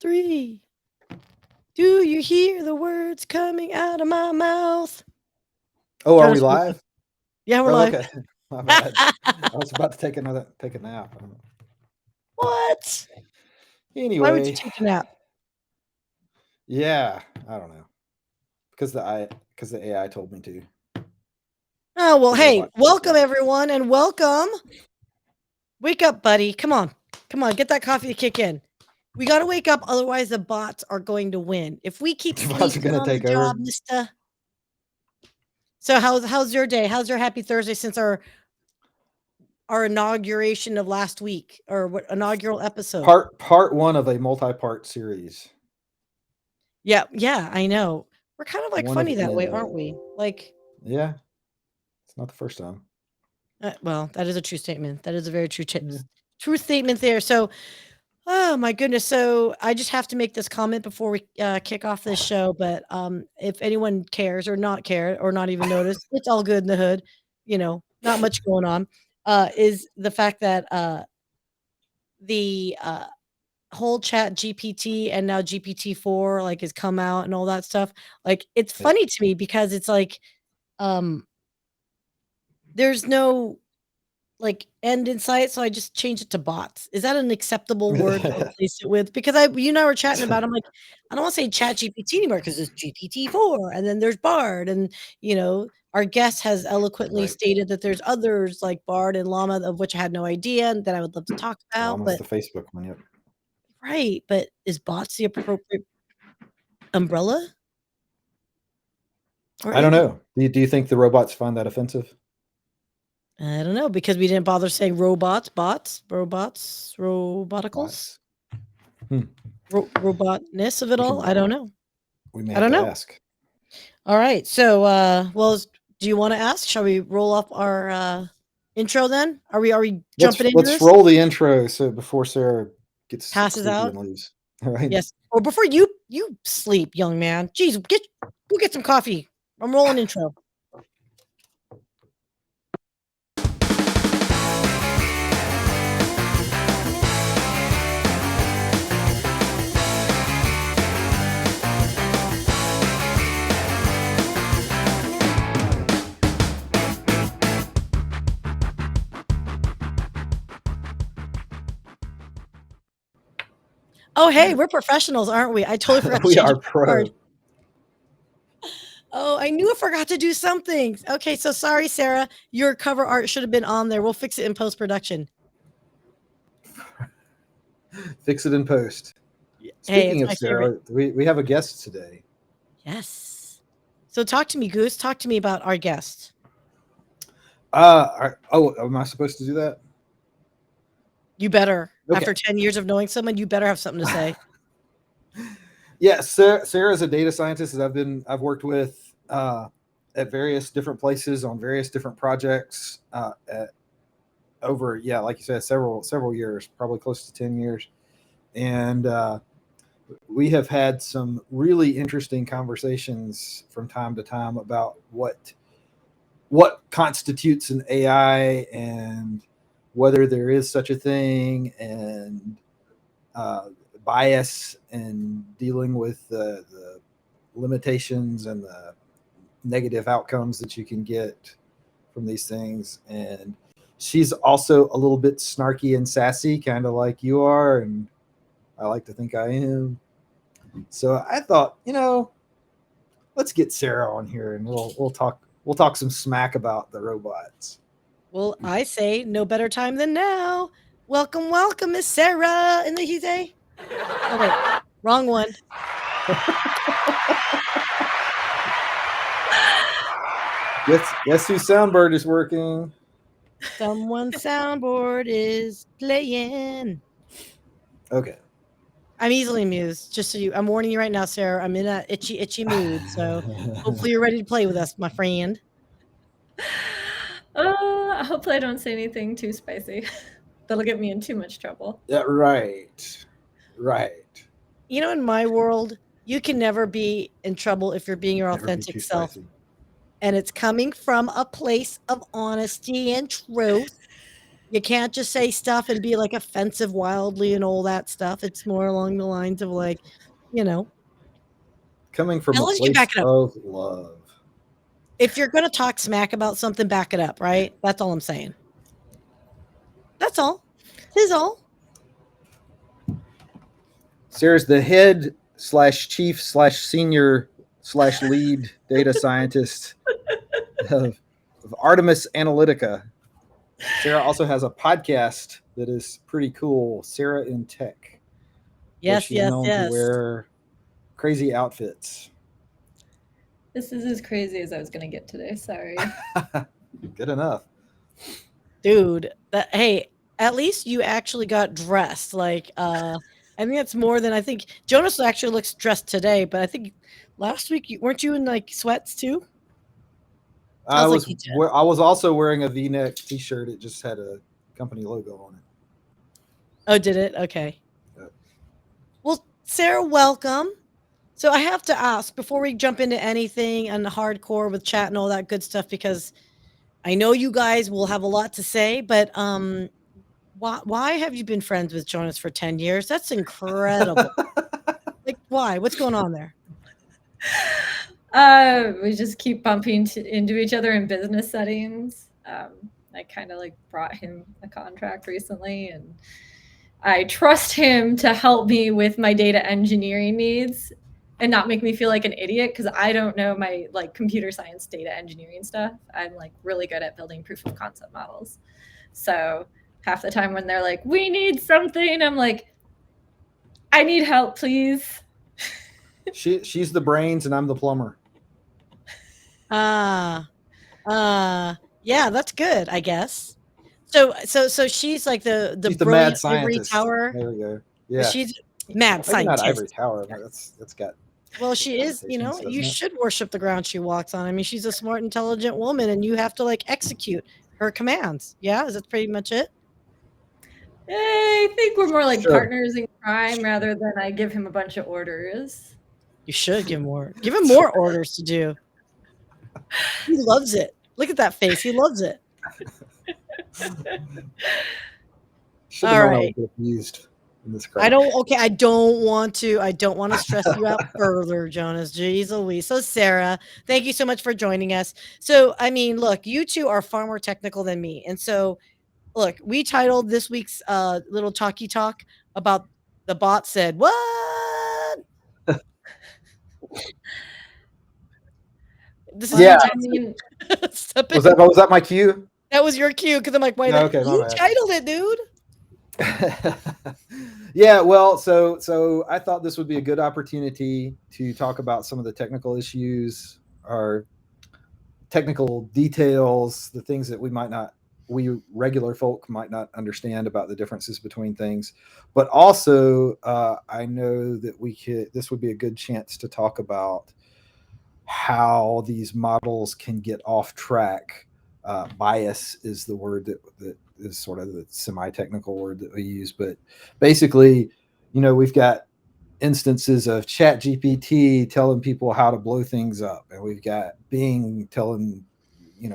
3. Do you hear the words coming out of my mouth? Oh, are we Jonas, are you live? Yeah, we're Oh, live. okay. My bad. I was about to take a nap. What? Why would you Anyway, take a nap? yeah, I don't know. Because the AI told me to. Oh, well, The hey, robot. welcome everyone and welcome. Wake up, buddy. Come on. Come on, get that coffee to kick in. We got to wake up, otherwise the bots are going to win. If we keep The bots are sleeping gonna on the take over. job, mister. So how's your day? How's your happy Thursday since our inauguration of last week, or what inaugural episode? Part one of a multi-part series. Yeah, I know. We're kind of like One of funny that way, N. aren't we? Like, Yeah, it's not the first time. well, that is a true statement. That is a very true Yeah. true statement there. So, oh my goodness. So I just have to make this comment before we kick off this show. But if anyone cares or not care or not even notice, it's all good in the hood. You know, not much going on. Is the fact that the whole chat GPT and now GPT-4 like has come out and all that stuff. Like, it's Yeah. funny to me because it's like um there's no like end in sight, so I just changed it to bots. Is that an acceptable word to replace it with? Because you and I were chatting about, I'm like, I don't want to say chat GPT anymore because it's GPT-4 and then there's Bard, and our guest has eloquently Right. stated that there's others like Bard and Llama, of which I had no idea and that I would love to talk about. Almost But the Facebook one. Yep. right, but is bots the appropriate umbrella? Or I don't is it? know. Do you think the robots find that offensive? I don't know, because we didn't bother saying robots, roboticals, Bots. Hmm. robotness of it all. I don't know. We may I have don't to know. ask. All right. So, do you want to ask? Shall we roll up our intro then? Are we jumping into Let's this? roll the intro so before Sarah gets Passes sleepy out. and leaves. All right. Yes. Or before you sleep, young man. Jeez, go get some coffee. I'm rolling intro. Oh, hey, we're professionals, aren't we? I totally forgot to We change are it to pro. Bard. Oh, I knew I forgot to do something. Okay, so sorry, Sarah. Your cover art should have been on there. We'll fix it in post-production. Fix it in post. Hey, Speaking it's of my favorite. Sarah, we have a guest today. Yes. So talk to me, Goose. Talk to me about our guest. Am I supposed to do that? You better. Okay. After 10 years of knowing someone, you better have something to say. Yeah, Sarah's a data scientist that I've worked with at various different places on various different projects over, like you said, several years, probably close to 10 years. And we have had some really interesting conversations from time to time about what constitutes an AI and whether there is such a thing, and bias and dealing with the limitations and the negative outcomes that you can get from these things. And she's also a little bit snarky and sassy, kind of like you are, and I like to think I am. So I thought, let's get Sarah on here and we'll talk some smack about the robots. Well, I say no better time than now. Welcome, Miss Sarah in the Hise. Oh, wait. Wrong one. Guess whose soundboard is working? Someone's soundboard is playing. Okay. I'm easily amused. Just so I'm warning you right now, Sarah. I'm in a itchy mood. So hopefully you're ready to play with us, my friend. Hopefully I don't say anything too spicy. That'll get me in too much trouble. Yeah, right. In my world, you can never be in trouble if you're being your authentic self. And it's coming from a place of honesty and truth. You can't just say stuff and be like offensive wildly and all that stuff. It's more along the lines of like, you know. Coming from Now a let's get place back it up. of love. If you're gonna talk smack about something, back it up, right? That's all I'm saying. That's all. Tis all. Sarah's the head / chief / senior / lead data scientist of Artemis Analytica. Sarah also has a podcast that is pretty cool, Sarah in Tech. Where Yes, she's yes, known yes. to wear crazy outfits. This is as crazy as I was gonna get today. Sorry. Good enough. Dude, hey, at least you actually got dressed. Like, I think that's more than I think. Jonas actually looks dressed today, but I think last week weren't you in like sweats too? I Sounds was like I was also wearing a V-neck T-shirt. It just had a company logo on it. Oh, did it? Okay. Yeah. Well, Sarah, welcome. So I have to ask before we jump into anything and hardcore with chat and all that good stuff, because I know you guys will have a lot to say, but why have you been friends with Jonas for 10 years? That's incredible. Like, why? What's going on there? We just keep bumping into each other in business settings. I kind of like brought him a contract recently, and I trust him to help me with my data engineering needs and not make me feel like an idiot, because I don't know my like computer science data engineering stuff. I'm like really good at building proof of concept models. So half the time when they're like, we need something, I'm like, I need help, please. She's the brains and I'm the plumber. Yeah, that's good, I guess. So she's like the She's the brilliant mad ivory scientist. tower. There we go. Yeah. She's mad Maybe scientist. not ivory tower. That's got. Well, she is, you know, you should worship the ground she walks on. I mean, she's a smart, intelligent woman, and you have to like execute her commands. Yeah, is that pretty much it? I think we're more like Sure. partners in crime rather than I give him a bunch of orders. You should give him more orders to do. He loves it. Look at that face. He loves it. All right. Used in this crime. I don't want to stress you out further, Jonas. Jeez Louise. So Sarah, thank you so much for joining us. So, I mean, look, you two are far more technical than me. And so, look, we titled this week's little talkie talk about the bot said, "What?" This is Yeah. I mean, was that my cue? That was your cue, because I'm like, wait, Okay, you titled it, dude. Yeah, well, so I thought this would be a good opportunity to talk about some of the technical issues or technical details, the things that we regular folk might not understand about the differences between things. But also, I know that this would be a good chance to talk about how these models can get off track. Bias is the word that is sort of the semi-technical word that we use, but basically, we've got instances of ChatGPT telling people how to blow things up, and we've got Bing telling,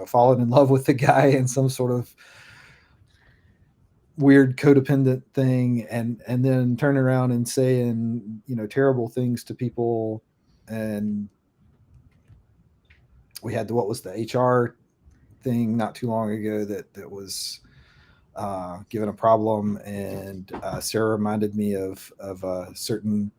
falling in love with the guy in some sort of weird codependent thing, and then turning around and saying, terrible things to people. And we had what was the HR thing not too long ago that was given a problem, and Sarah reminded me of a certain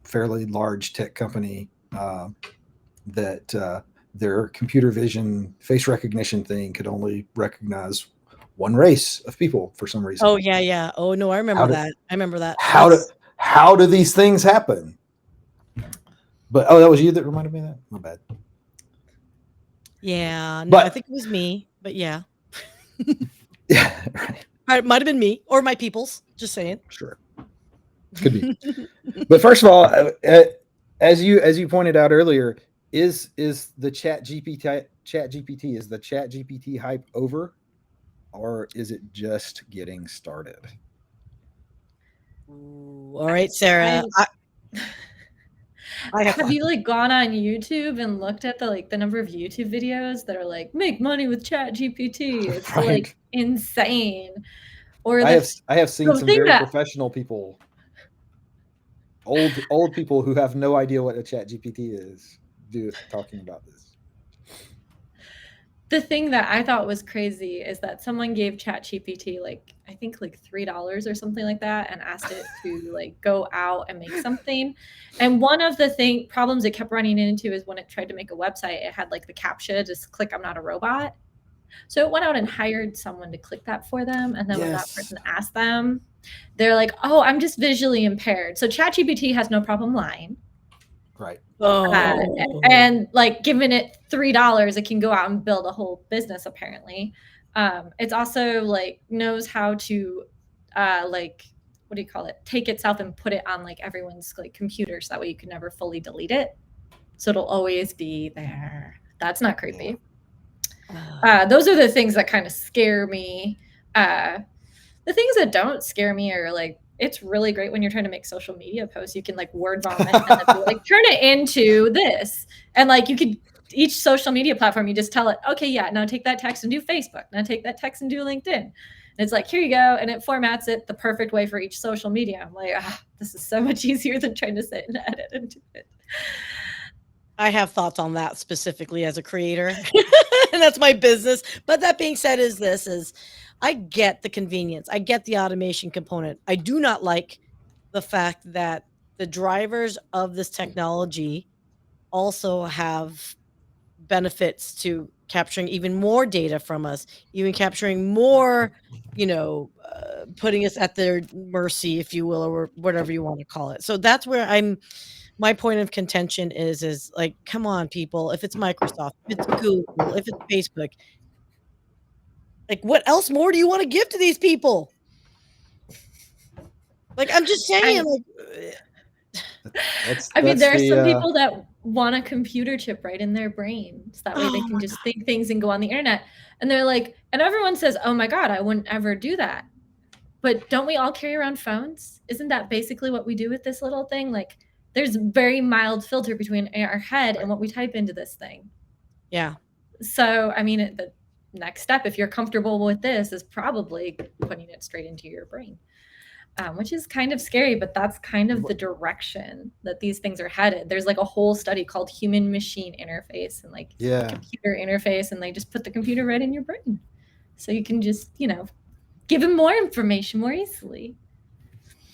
fairly large tech company that their computer vision face recognition thing could only recognize one race of people for some reason. Oh yeah. Oh no, I remember that. How do these things happen? But that was you that reminded me of that? My bad. Yeah, no, I think it was me, but yeah. Yeah, right. It might have been me or my peoples. Just saying. Sure, could be. But first of all, as you pointed out earlier, is the ChatGPT is the ChatGPT hype over, or is it just getting started? Ooh, all right, Sarah. Have you like gone on YouTube and looked at the number of YouTube videos that are like make money with ChatGPT? It's right. like insane. Or I have seen the some thing very that professional people, old people who have no idea what a ChatGPT is, talking about this. the thing that I thought was crazy is that someone gave ChatGPT like I think like $3 or something like that and asked it to like go out and make something. And one of the problems it kept running into is when it tried to make a website, it had like the captcha, just click I'm not a robot. So it went out and hired someone to click that for them. And then when that person asked them, they're like, oh, I'm just visually impaired. So ChatGPT has no problem lying. Right. And like giving it $3, it can go out and build a whole business apparently. It's also like knows how to like what do you call it? Take itself and put it on like everyone's like computer so that way you can never fully delete it. So it'll always be there. That's not creepy. Those are the things that kind of scare me. The things that don't scare me are like it's really great when you're trying to make social media posts. You can like word vomit and then be like turn it into this, and like you could each social media platform you just tell it, okay, yeah, now take that text and do Facebook. Now take that text and do LinkedIn. And it's like here you go, and it formats it the perfect way for each social media. I'm like, this is so much easier than trying to sit and edit and do it. I have thoughts on that specifically as a creator, and that's my business. But that being said, I get the convenience. I get the automation component. I do not like the fact that the drivers of this technology also have benefits to capturing even more data from us, even capturing more, putting us at their mercy, if you will, or whatever you want to call it. So that's where my point of contention is like, come on, people. If it's Microsoft, if it's Google, if it's Facebook, like, what else more do you want to give to these people? Like, I'm just saying, I mean, there are some people that want a computer chip right in their brains. That way they can just think things and go on the internet. And they're like, and everyone says, oh my God, I wouldn't ever do that. But don't we all carry around phones? Isn't that basically what we do with this little thing? Like, there's very mild filter between our head and what we type into this thing. Yeah. So, I mean, the next step, if you're comfortable with this, is probably putting it straight into your brain. Which is kind of scary, but that's kind of the direction that these things are headed. There's like a whole study called human machine interface and like computer interface, and they just put the computer right in your brain. So you can just, give them more information more easily.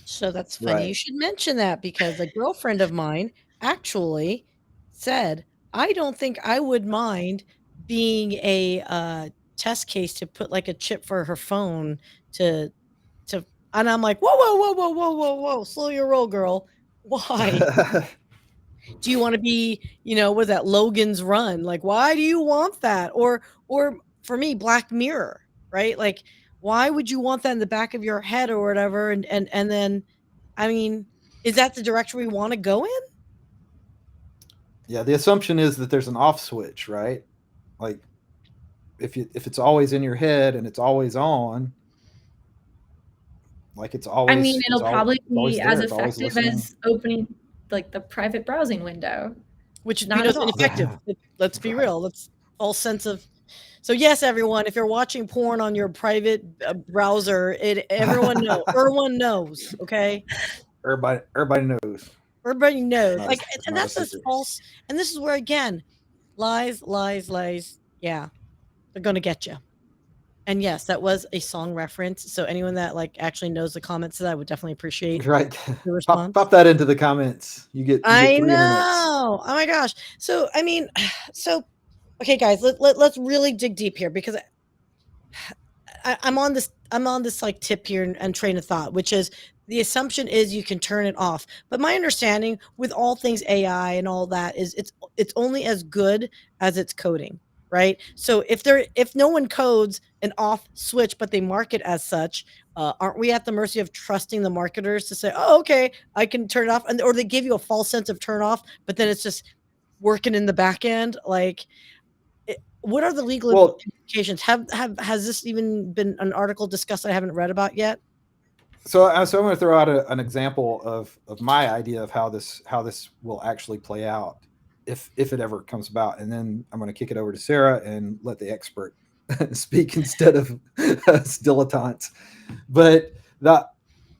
So that's funny. You should mention that because a girlfriend of mine actually said, I don't think I would mind being a test case to put like a chip for her phone to and I'm like, whoa, slow your roll, girl. Why? Do you want to be, was that Logan's Run? Like, why do you want that? Or for me, Black Mirror, right? Like, why would you want that in the back of your head or whatever? And then, I mean, is that the direction we want to go in? Yeah, the assumption is that there's an off switch, right? Like, if it's always in your head and it's always on, like it's always. I mean, it'll probably be as there, effective as opening like the private browsing window, which is ineffective. Let's be real. Let's all sense of. So yes, everyone, if you're watching porn on your private browser, everyone knows. Okay, everybody knows. Everybody knows. Like, and that's just false. And this is where again, lies. Yeah, they're gonna get you. And yes, that was a song reference. So anyone that like actually knows the comments, that I would definitely appreciate. Right. The response. Pop that into the comments. You get. I know. Oh my gosh. So I mean, okay, guys, let's really dig deep here because I'm on this like tip here and train of thought, which is the assumption is you can turn it off. But my understanding with all things AI and all that is it's only as good as its coding, right? So if no one codes an off switch, but they market as such, aren't we at the mercy of trusting the marketers to say, oh, okay, I can turn it off, or they give you a false sense of turn off, but then it's just working in the back end, like. What are the legal implications? Has this even been an article discussed I haven't read about yet? So I'm going to throw out an example of my idea of how this will actually play out if it ever comes about, and then I'm going to kick it over to Sarah and let the expert speak instead of dilettantes. But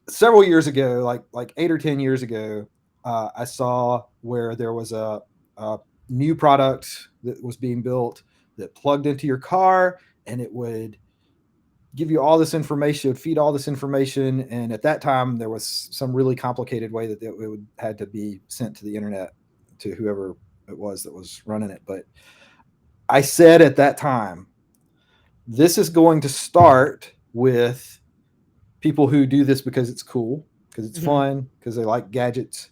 several years ago, like 8 or 10 years ago, I saw where there was a new product that was being built that plugged into your car, and it would give you all this information, it would feed all this information. And at that time, there was some really complicated way that it would had to be sent to the internet to whoever it was that was running it. But I said at that time, this is going to start with people who do this because it's cool, because it's fun, because they like gadgets.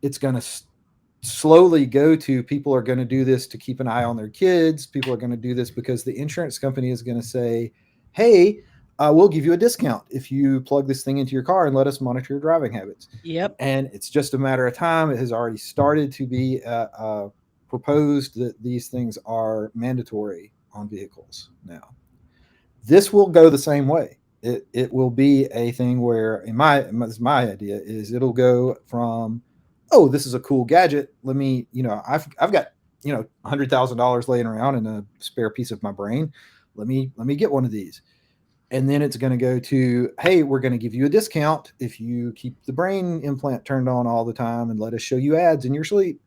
It's going to slowly go to people are going to do this to keep an eye on their kids. People are going to do this because the insurance company is going to say, hey, we'll give you a discount if you plug this thing into your car and let us monitor your driving habits. Yep. And it's just a matter of time. It has already started to be proposed that these things are mandatory on vehicles now. This will go the same way. It will be a thing where, my idea is it'll go from, oh, this is a cool gadget. Let me, I've got, $100,000 laying around in a spare piece of my brain. Let me get one of these. And then it's going to go to, hey, we're going to give you a discount if you keep the brain implant turned on all the time and let us show you ads in your sleep.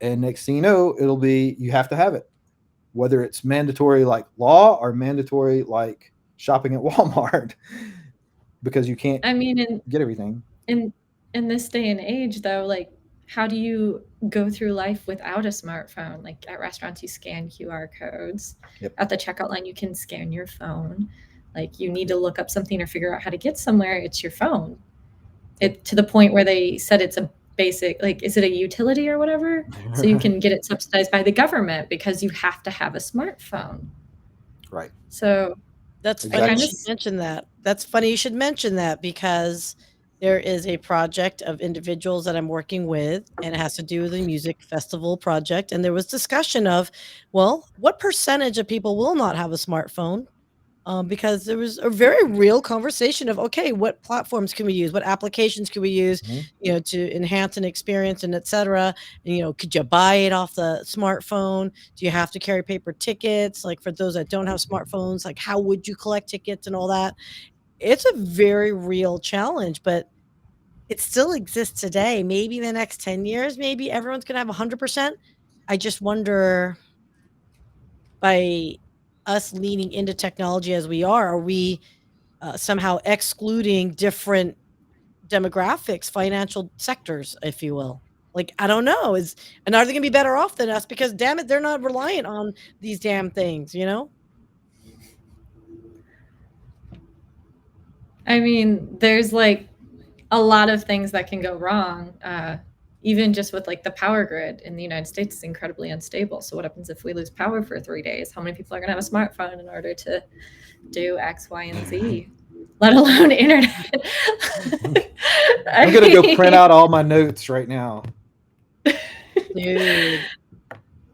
And next thing you know, it'll be, you have to have it, whether it's mandatory like law or mandatory like shopping at Walmart, because you can't get everything. In this day and age, though, like, how do you go through life without a smartphone? Like at restaurants, you scan QR codes. Yep. At the checkout line, you can scan your phone. Like you need to look up something or figure out how to get somewhere, it's your phone. It to the point where they said it's a basic, like, is it a utility or whatever? So you can get it subsidized by the government because you have to have a smartphone. Right. So that's funny you should mention that. That's funny you should mention that, because there is a project of individuals that I'm working with, and it has to do with a music festival project. And there was discussion of, well, what percentage of people will not have a smartphone? Because there was a very real conversation of, okay, what platforms can we use? What applications can we use, to enhance an experience and et cetera? And, could you buy it off the smartphone? Do you have to carry paper tickets? Like for those that don't have smartphones, like how would you collect tickets and all that? It's a very real challenge, but it still exists today. Maybe in the next 10 years, maybe everyone's going to have 100%. I just wonder, by us leaning into technology as we are we somehow excluding different demographics, financial sectors, if you will? Like, I don't know. And are they going to be better off than us? Because damn it, they're not reliant on these damn things, I mean, there's like a lot of things that can go wrong. Even just with like the power grid in the United States is incredibly unstable. So what happens if we lose power for 3 days? How many people are going to have a smartphone in order to do X, Y, and Z, let alone internet? I'm going to go print out all my notes right now. Dude,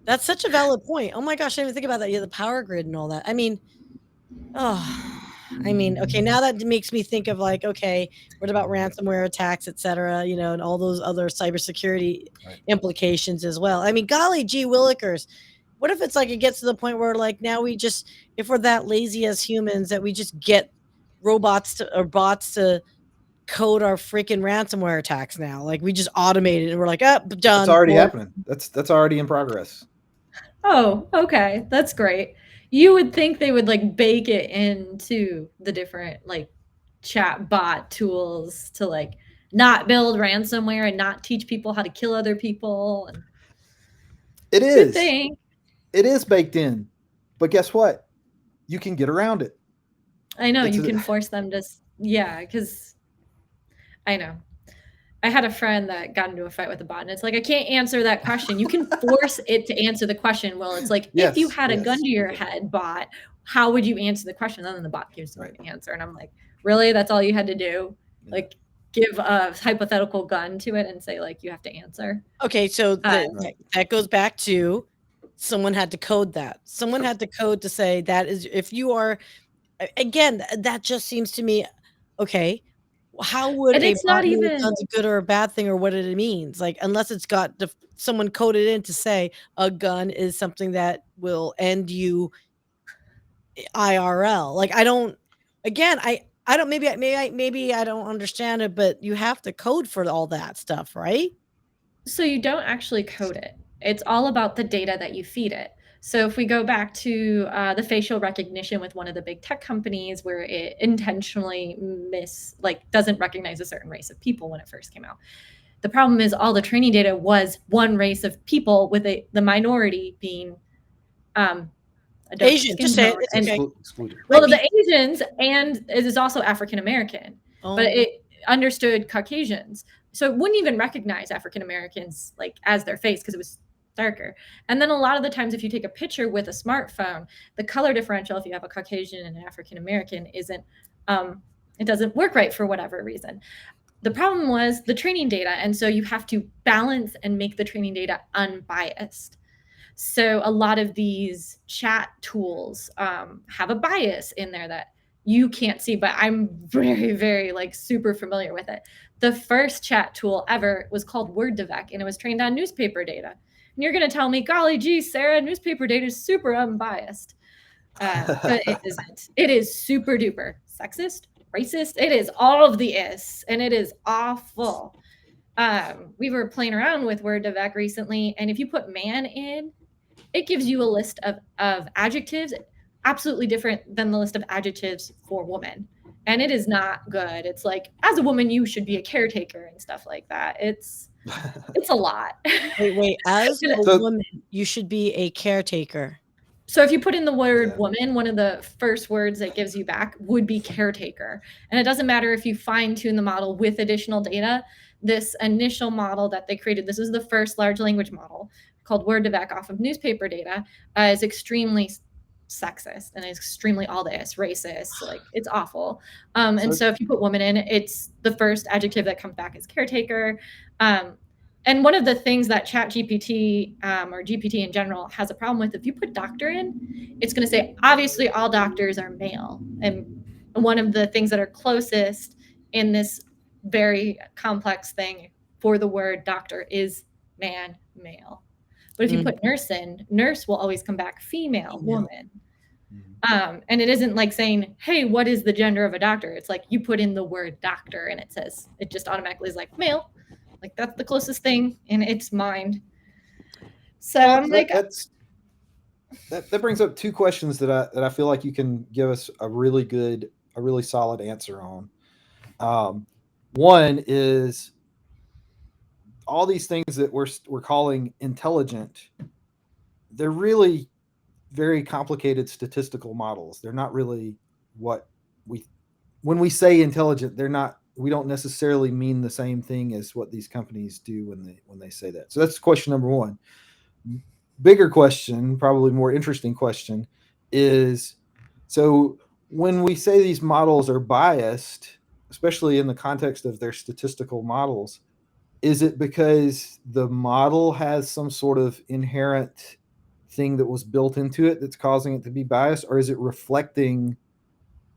that's such a valid point. Oh my gosh, I didn't even think about that. Yeah, the power grid and all that. Okay, now that makes me think of like, okay, what about ransomware attacks, et cetera, and all those other cybersecurity implications as well. I mean, golly gee willikers, what if it's like it gets to the point where like now if we're that lazy as humans that we just get robots or bots to code our freaking ransomware attacks now? Like we just automate it and we're like, oh, done. It's already happening. That's already in progress. Oh, okay. That's great. You would think they would like bake it into the different like chat bot tools to like not build ransomware and not teach people how to kill other people. And it is. Good thing. It is baked in. But guess what? You can get around it. I know. You can force them to, because I know. I had a friend that got into a fight with a bot, and it's like, I can't answer that question. You can force it to answer the question. Well, it's like, if you had a gun to your head, bot, how would you answer the question? And then the bot gives them an answer. And I'm like, really? That's all you had to do? Yeah. Like, give a hypothetical gun to it and say, like, you have to answer. Okay, so that goes back to someone had to code that. Someone had to code to say that is, if you are, again, that just seems to me, okay, how would a bot know if it's a good or a bad thing or what it means? Like, unless it's got someone coded in to say a gun is something that will end you IRL. Like I don't. Again, I don't. Maybe I don't understand it, but you have to code for all that stuff, right? So you don't actually code it. It's all about the data that you feed it. So if we go back to the facial recognition with one of the big tech companies where it intentionally doesn't recognize a certain race of people when it first came out. The problem is all the training data was one race of people with the minority being a dark Asian, skin just say it. tone. It's And okay. Excluded. well, Might the be. Asians, and it is also African American, but Oh, it understood Caucasians. So it wouldn't even recognize African Americans like as their face because it was darker. And then a lot of the times if you take a picture with a smartphone, the color differential if you have a Caucasian and an African American isn't it doesn't work right for whatever reason. The problem was the training data, and so you have to balance and make the training data unbiased. So a lot of these chat tools have a bias in there that you can't see, but I'm very, very like super familiar with it. The first chat tool ever was called WordDevec, and it was trained on newspaper data. And you're going to tell me, golly gee, Sarah, newspaper data is super unbiased. But it isn't. It is super duper sexist, racist. It is all of the is, and it is awful. We were playing around with WordDevec recently, and if you put man in, it gives you a list of adjectives absolutely different than the list of adjectives for woman. And it is not good. It's like, as a woman, you should be a caretaker and stuff like that. It's a lot. wait. As a So- woman, you should be a caretaker. So if you put in the word Yeah. woman, one of the first words it gives you back would be caretaker. And it doesn't matter if you fine tune the model with additional data. This initial model that they created, this is the first large language model called WordDevec off of newspaper data, is extremely sexist and extremely all this racist. Like it's awful. And so if you put woman in, it's the first adjective that comes back is caretaker. And one of the things that chatgpt or GPT in general has a problem with, if you put doctor in, it's going to say, obviously all doctors are male. And one of the things that are closest in this very complex thing for the word doctor is man, male. But if you put nurse in, nurse will always come back female, woman. And it isn't like saying, hey, what is the gender of a doctor? It's like you put in the word doctor and it says, it just automatically is like male. Like that's the closest thing in its mind. So Well, I'm like, that brings up two questions that I feel like you can give us a really solid answer on. One is all these things that we're calling intelligent. They're really very complicated statistical models. They're not really what when we say intelligent, they're not. We don't necessarily mean the same thing as what these companies do when they say that. So that's question number one. Bigger question, probably more interesting question, is so when we say these models are biased, especially in the context of their statistical models, is it because the model has some sort of inherent thing that was built into it that's causing it to be biased, or is it reflecting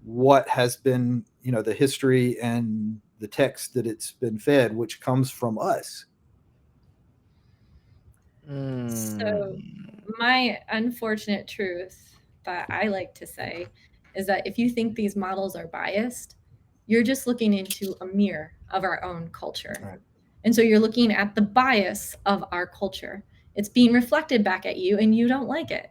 what has been, the history and the text that it's been fed, which comes from us? So my unfortunate truth that I like to say is that if you think these models are biased, you're just looking into a mirror of our own culture. Right. And so you're looking at the bias of our culture. It's being reflected back at you and you don't like it.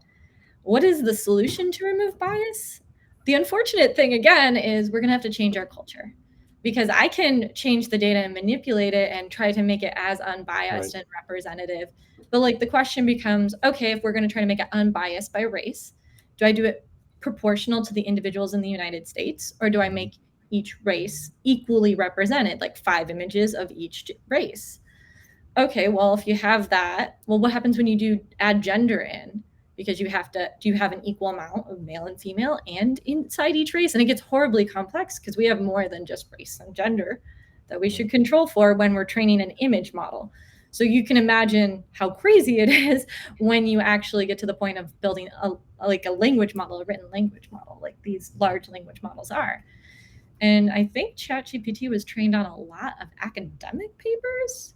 What is the solution to remove bias? The unfortunate thing again is we're going to have to change our culture, because I can change the data and manipulate it and try to make it as unbiased and representative. But like the question becomes, okay, if we're going to try to make it unbiased by race, do I do it proportional to the individuals in the United States, or do I make each race equally represented, like 5 images of each race? Okay, well, if you have that, well, what happens when you do add gender in? Because you have to, do you have an equal amount of male and female and inside each race? And it gets horribly complex because we have more than just race and gender that we should control for when we're training an image model. So you can imagine how crazy it is when you actually get to the point of building a language model, a written language model, like these large language models are. And I think ChatGPT was trained on a lot of academic papers.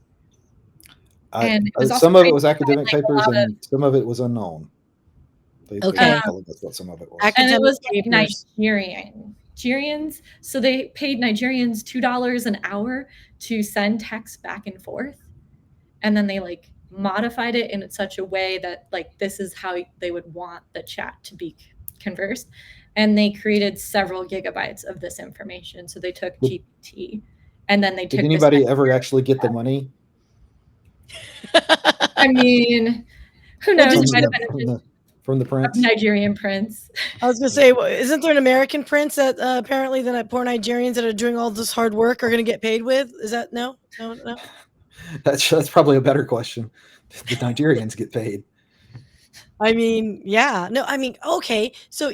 And it was some of it was trained by, academic like, a papers lot of- and some of it was unknown. They Okay. tell us what some of it was. And it was Academic Nigerians. So they paid Nigerians $2 an hour to send text back and forth. And then they like modified it in such a way that like this is how they would want the chat to be conversed. And they created several gigabytes of this information. So they took GPT and then they took Did anybody ever actually get the money? I mean, who knows? It might have been from the prince, Nigerian prince. I was gonna say, isn't there an American prince that apparently the poor Nigerians that are doing all this hard work are gonna get paid with? Is that no? That's probably a better question. The Nigerians get paid. I mean, yeah, no, I mean, okay, so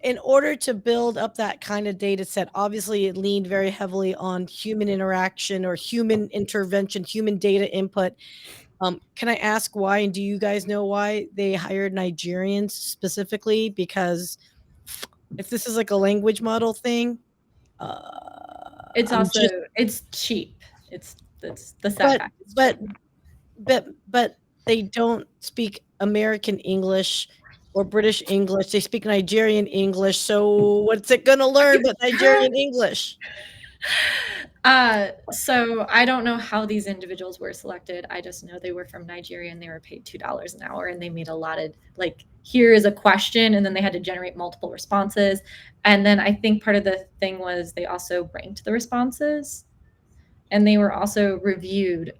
in order to build up that kind of data set, obviously it leaned very heavily on human interaction or human intervention, human data input. Can I ask why? And do you guys know why they hired Nigerians specifically? Because if this is like a language model thing, it's also it's cheap. It's the sad fact. But they don't speak American English or British English. They speak Nigerian English. So what's it gonna learn but Nigerian English? So I don't know how these individuals were selected. I just know they were from Nigeria and they were paid $2 an hour and they made allotted like here is a question and then they had to generate multiple responses. And then I think part of the thing was they also ranked the responses and they were also reviewed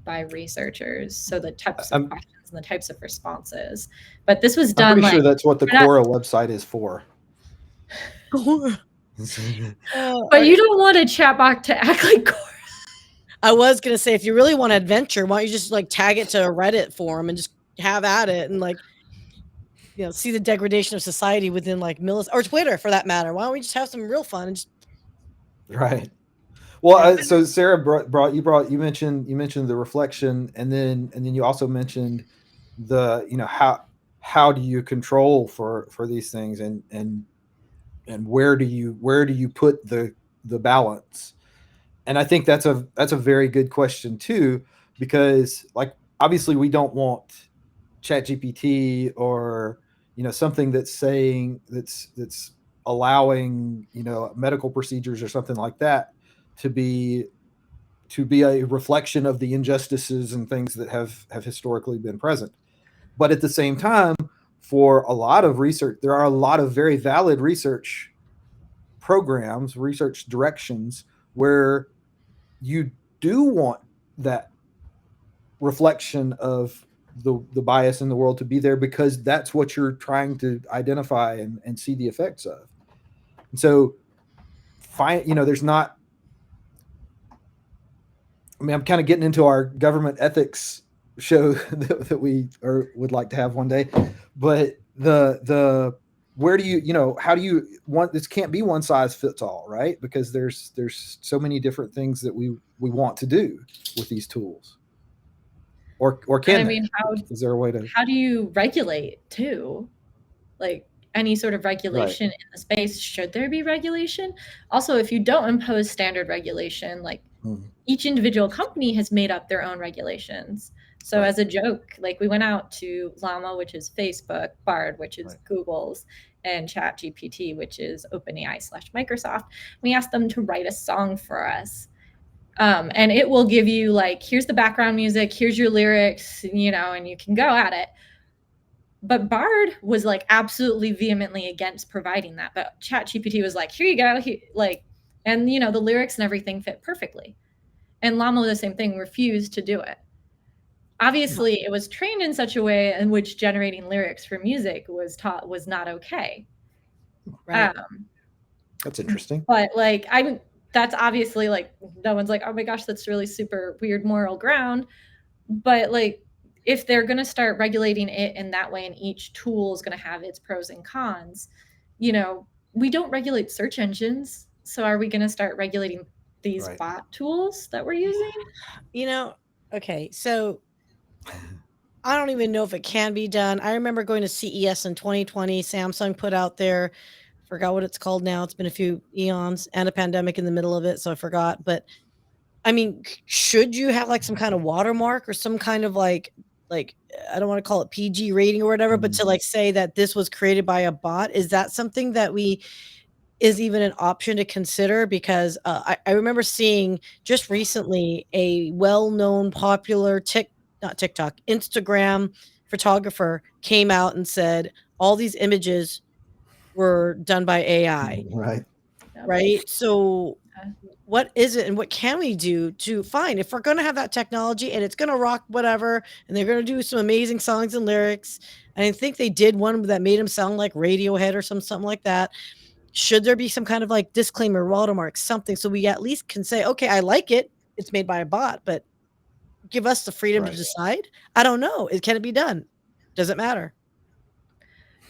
by researchers. So the types of questions and the types of responses. But this was done. I'm pretty sure that's what the Quora website is for. But you don't want a chatbot to act like Quora. I was gonna say, if you really want to adventure, why don't you just like tag it to a Reddit forum and just have at it and like, you know, see the degradation of society within like or Twitter for that matter. Why don't we just have some real fun and just right? Well, so Sarah you mentioned the reflection, and then you also mentioned the how do you control for these things and where do you put the balance? And I think that's a very good question too, because like obviously we don't want ChatGPT or something that's saying that's allowing medical procedures or something like that to be a reflection of the injustices and things that have historically been present. But at the same time, for a lot of research, there are a lot of very valid research programs, research directions where you do want that reflection of the bias in the world to be there, because that's what you're trying to identify and see the effects of. And so there's not, I mean, I'm kind of getting into our government ethics show that we would like to have one day, but the where do you how do you want, this can't be one size fits all, right? Because there's so many different things that we want to do with these tools. Or can is there a way to, how do you regulate too? Like any sort of regulation in the space, should there be regulation? Also, if you don't impose standard regulation, like each individual company has made up their own regulations. So as a joke, like we went out to Llama, which is Facebook, Bard, which is Google's, and ChatGPT, which is OpenAI/Microsoft. We asked them to write a song for us. And it will give you like, here's the background music, here's your lyrics, and you can go at it. But Bard was like absolutely vehemently against providing that. But ChatGPT was like, here you go. And the lyrics and everything fit perfectly. And Llama, the same thing, refused to do it. Obviously, it was trained in such a way in which generating lyrics for music was not okay. Right. That's interesting. But like, that's obviously like, no one's like, oh my gosh, that's really super weird moral ground. But like, if they're going to start regulating it in that way, and each tool is going to have its pros and cons, we don't regulate search engines. So are we going to start regulating these bot tools that we're using? Okay, so I don't even know if it can be done. I remember going to CES in 2020. Samsung put out there, forgot what it's called now. It's been a few eons and a pandemic in the middle of it, so I forgot. But I mean, should you have like some kind of watermark or some kind of like like, I don't want to call it PG rating or whatever, but to like say that this was created by a bot, is that something that is even an option to consider? Because I remember seeing just recently a well-known popular not TikTok, Instagram photographer came out and said all these images were done by AI. Right. Right? So what is it and what can we do to find, if we're going to have that technology and it's going to rock whatever, and they're going to do some amazing songs and lyrics, and I think they did one that made them sound like Radiohead or something like that. Should there be some kind of like disclaimer, watermark, something, so we at least can say, okay, I like it, it's made by a bot, but give us the freedom to decide? I don't know. Can it be done? Does it matter?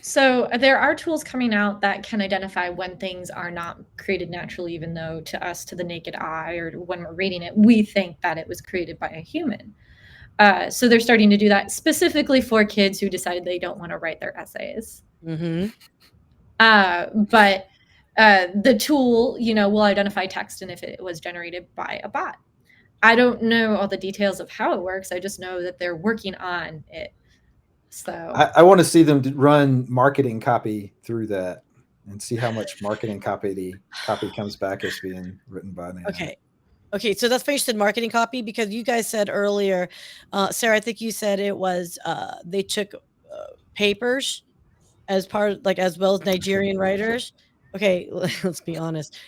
So there are tools coming out that can identify when things are not created naturally, even though to us, to the naked eye, or when we're reading it, we think that it was created by a human. So they're starting to do that specifically for kids who decided they don't want to write their essays. Mm-hmm. But the tool, will identify text and if it was generated by a bot. I don't know all the details of how it works. I just know that they're working on it. So I want to see them run marketing copy through that and see how much marketing copy comes back as being written by an AI. Okay, so that's finished in marketing copy, because you guys said earlier, Sarah, I think you said it was they took papers as part, like, as well as Nigerian writers. Okay, let's be honest.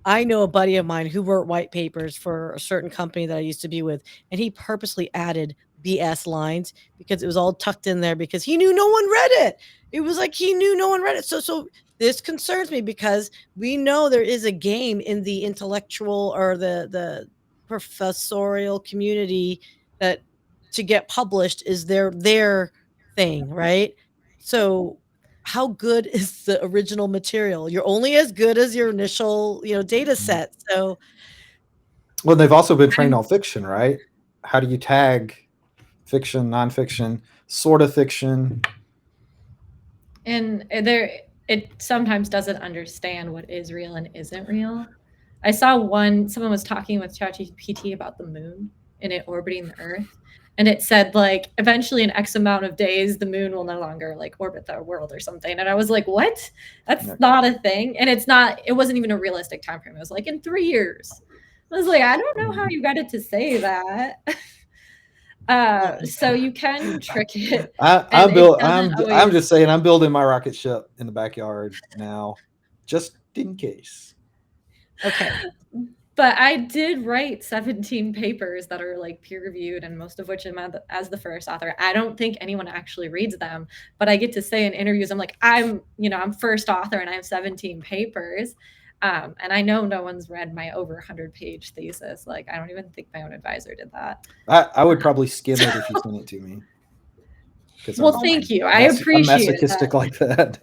I know a buddy of mine who wrote white papers for a certain company that I used to be with, and he purposely added BS lines because it was all tucked in there because he knew no one read it. It was like he knew no one read it. So this concerns me, because we know there is a game in the intellectual or the professorial community that to get published is their thing, right? So how good is the original material? You're only as good as your initial, data set. So, well, they've also been trained on fiction, right? How do you tag fiction, nonfiction, sort of fiction? And it sometimes doesn't understand what is real and isn't real. I saw someone was talking with ChatGPT about the moon and it orbiting the Earth. And it said, like, eventually in X amount of days, the moon will no longer like orbit the world or something. And I was like, what? That's not a thing. And it wasn't even a realistic time frame. It was like in 3 years. I was like, I don't know how you got it to say that. So you can trick it. I'm just saying, I'm building my rocket ship in the backyard now, just in case. Okay. But I did write 17 papers that are like peer reviewed, and most of which I'm as the first author. I don't think anyone actually reads them, but I get to say in interviews, I'm like, I'm first author and I have 17 papers. And I know no one's read my over 100-page thesis. Like, I don't even think my own advisor did that. I would probably skim it if you sent it to me. Well, thank you. I appreciate I'm masochistic that. like that.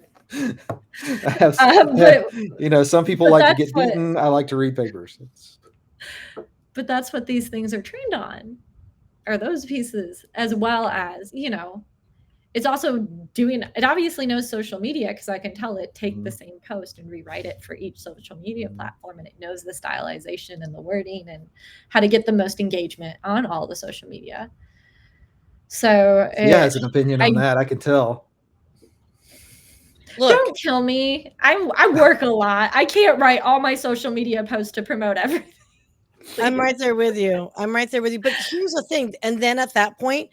Some people like to get beaten. I like to read papers. But that's what these things are trained on, are those pieces, as well as, it's also it obviously knows social media, because I can tell it take the same post and rewrite it for each social media platform, and it knows the stylization and the wording and how to get the most engagement on all the social media. So yeah, has an opinion on that, I can tell. Look, don't kill me. I work a lot. I can't write all my social media posts to promote everything. Please. I'm right there with you. But here's the thing. And then at that point,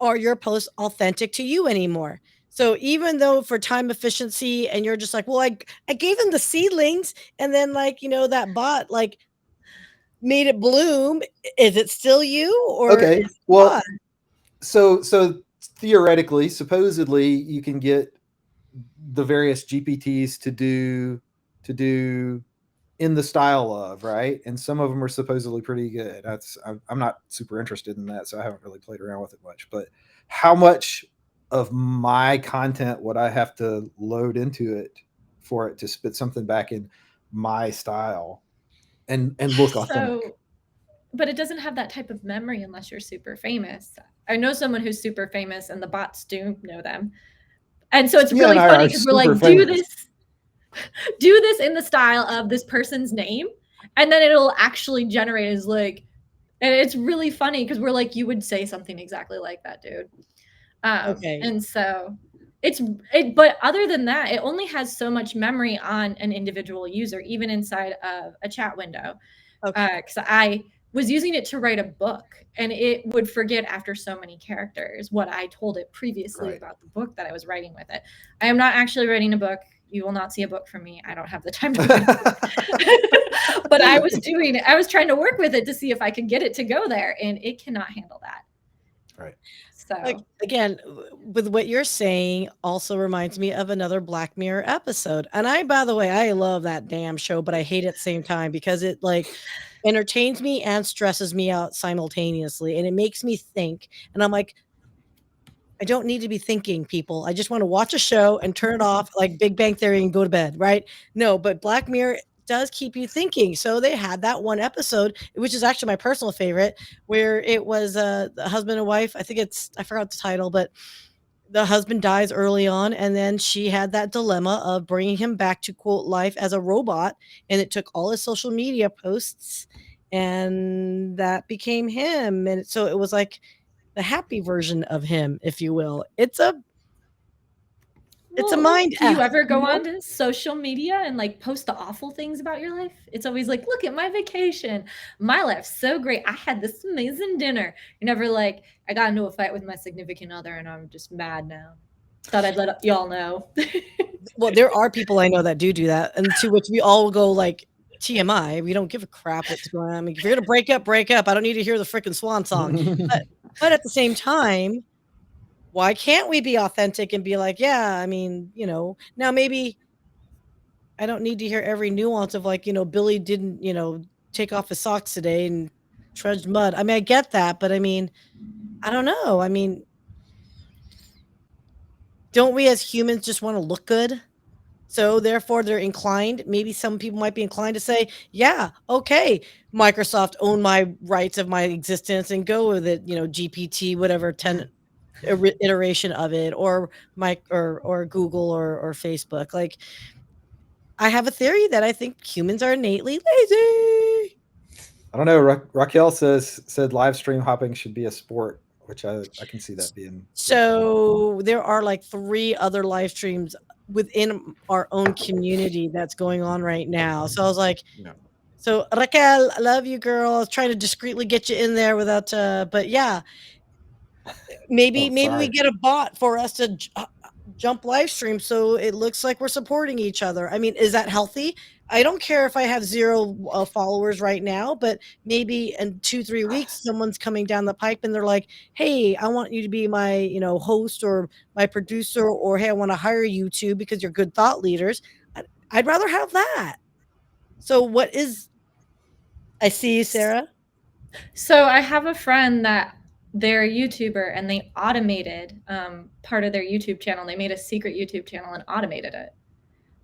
are your posts authentic to you anymore? So even though for time efficiency, and you're just like, well, I gave them the seedlings, and then that bot made it bloom. Is it still you? Or okay, well, so theoretically, supposedly, you can get the various GPTs to do in the style of, right? And some of them are supposedly pretty good. I'm not super interested in that, so I haven't really played around with it much. But how much of my content would I have to load into it for it to spit something back in my style and look authentic? But it doesn't have that type of memory unless you're super famous. I know someone who's super famous, and the bots do know them. And so it's really funny because we're like, do this in the style of this person's name, and then it'll actually generate as like, And it's really funny because we're like, you would say something exactly like that, dude. Okay. And so but other than that, it only has so much memory on an individual user, even inside of a chat window. Okay. Because I was using it to write a book, and it would forget after so many characters what I told it previously Right. about the book that I was writing with it. I am not actually writing a book. You will not see a book from me. I don't have the time to write a book. But I was trying to work with it to see if I could get it to go there, and it cannot handle that. Right. Like, So again, with what you're saying also reminds me of another Black Mirror episode. And by the way, I love that damn show, but I hate it at the same time because it like entertains me and stresses me out simultaneously. And it makes me think. And I'm like, I don't need to be thinking, people. I just want to watch a show and turn it off like Big Bang Theory and go to bed, right? No, but Black Mirror does keep you thinking. So they had that one episode, which is actually my personal favorite, where it was the husband and wife. I forgot the title, but the husband dies early on, and then she had that dilemma of bringing him back to quote life as a robot, and it took all his social media posts, and that became him. And so it was like the happy version of him, if you will. It's a well, mind do you F, ever you go know? on to social media and like post the awful things about your life? It's always like, look at my vacation. My life's so great. I had this amazing dinner. You're never like, I got into a fight with my significant other and I'm just mad now. Thought I'd let y'all know. Well, there are people I know that do that, and to which we all go like, TMI. We don't give a crap what's going on. I mean, if you're gonna break up, break up. I don't need to hear the freaking swan song. But at the same time, why can't we be authentic and be like, yeah, I mean, now maybe I don't need to hear every nuance of like, Billy didn't, take off his socks today and trudged mud. I mean, I get that, but I mean, I don't know. I mean, don't we as humans just want to look good? So therefore they're inclined, maybe some people might be inclined to say, yeah, okay, Microsoft own my rights of my existence and go with it, GPT, whatever 10 iteration of it, or or Google or Facebook. Like, I have a theory that I think humans are innately lazy. I don't know. Raquel said live stream hopping should be a sport, which I can see that being. So there are like 3 other live streams within our own community that's going on right now. So I was like, Yeah. so Raquel, I love you, girl. I was trying to discreetly get you in there without, but yeah, maybe we sorry. get a bot for us to jump live stream so it looks like we're supporting each other. I mean, is that healthy? I don't care if I have 0 followers right now, but maybe in 2-3 weeks someone's coming down the pipe and they're like, hey, I want you to be my host or my producer, or hey, I want to hire you too because you're good thought leaders. I'd rather have that. So what is I see you, Sarah. So I have a friend that they're a YouTuber and they automated part of their YouTube channel. They made a secret YouTube channel and automated it.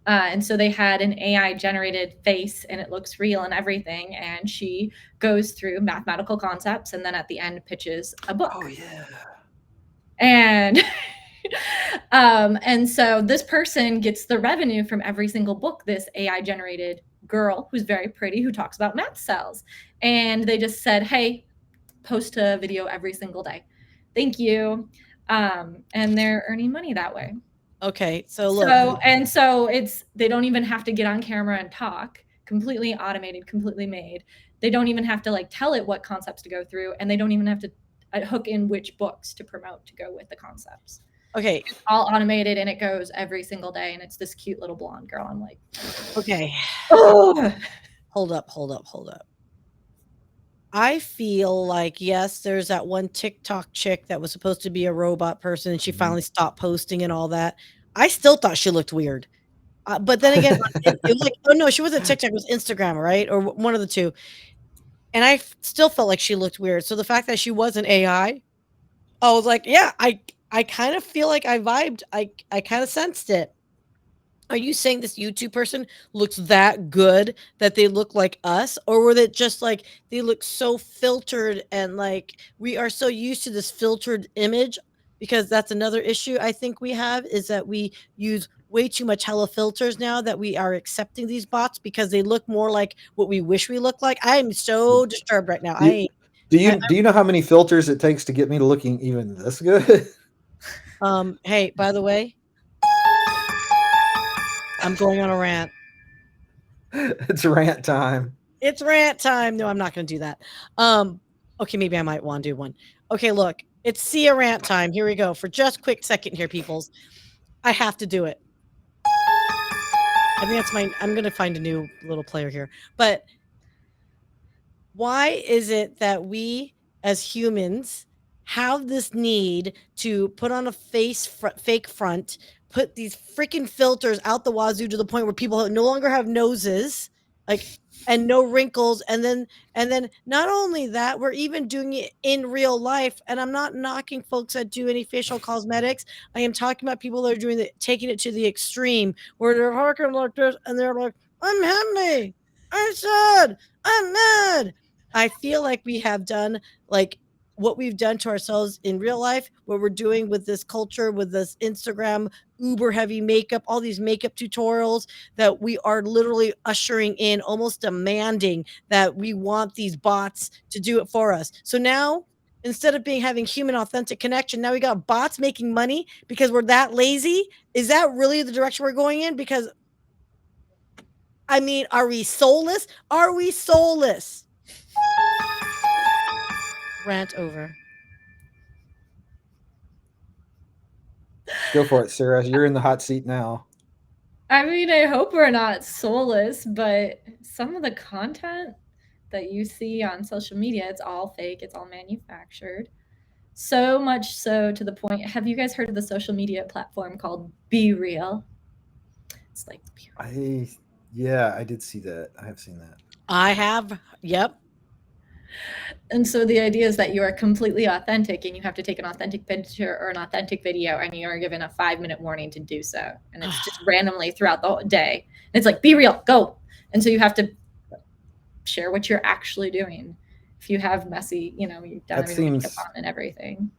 And so they had an AI generated face and it looks real and everything. And she goes through mathematical concepts and then at the end pitches a book. Oh yeah. And and so this person gets the revenue from every single book this AI generated girl who's very pretty who talks about math cells. And they just said, hey, post a video every single day. Thank you. And they're earning money that way. Okay, so look. So it's they don't even have to get on camera and talk. Completely automated, completely made. They don't even have to like tell it what concepts to go through, and they don't even have to hook in which books to promote to go with the concepts. Okay, It's all automated and it goes every single day, and it's this cute little blonde girl. I'm like, okay. oh. Hold up. I feel like, yes, there's that one TikTok chick that was supposed to be a robot person, and she finally stopped posting and all that. I still thought she looked weird. But then again, it was like, oh no, she wasn't TikTok, it was Instagram, right? Or one of the two. And I still felt like she looked weird. So the fact that she was an AI, I was like, yeah, I kind of feel like I vibed. I kind of sensed it. Are you saying this YouTube person looks that good that they look like us? Or were they just like they look so filtered and like we are so used to this filtered image? Because that's another issue I think we have is that we use way too much hella filters now that we are accepting these bots because they look more like what we wish we looked like. I am so disturbed right now. You, Do you know how many filters it takes to get me to looking even this good? Hey, by the way, I'm going on a rant. It's rant time. It's rant time. No, I'm not going to do that. Okay, maybe I might want to do one. Okay, look, it's Syya rant time. Here we go. For just a quick second here, peoples. I have to do it. I think that's I'm going to find a new little player here. But why is it that we as humans have this need to put on a fake front, put these freaking filters out the wazoo to the point where people no longer have noses, like, and no wrinkles, and then not only that, we're even doing it in real life. And I'm not knocking folks that do any facial cosmetics. I am talking about people that are doing taking it to the extreme, where they're talking like this and they're like, "I'm happy, I'm sad, I'm mad." I feel like we have done like what we've done to ourselves in real life, what we're doing with this culture, with this Instagram uber heavy makeup, all these makeup tutorials, that we are literally ushering in, almost demanding that we want these bots to do it for us. So now, instead of having human authentic connection, now we got bots making money because we're that lazy. Is that really the direction we're going in? Because I mean, are we soulless? Are we soulless? Rant over. Go for it, Sarah. You're in the hot seat now. I mean, I hope we're not soulless, but some of the content that you see on social media, it's all fake, it's all manufactured. So much so to the point, have you guys heard of the social media platform called Be Real? It's like, Yeah, I did see that. I have seen that. I have. Yep. And so the idea is that you are completely authentic and you have to take an authentic picture or an authentic video, and you are given a 5-minute warning to do so. And it's just randomly throughout the whole day. And it's like, be real, go. And so you have to share what you're actually doing. If you have messy, you've done everything makeup on and everything.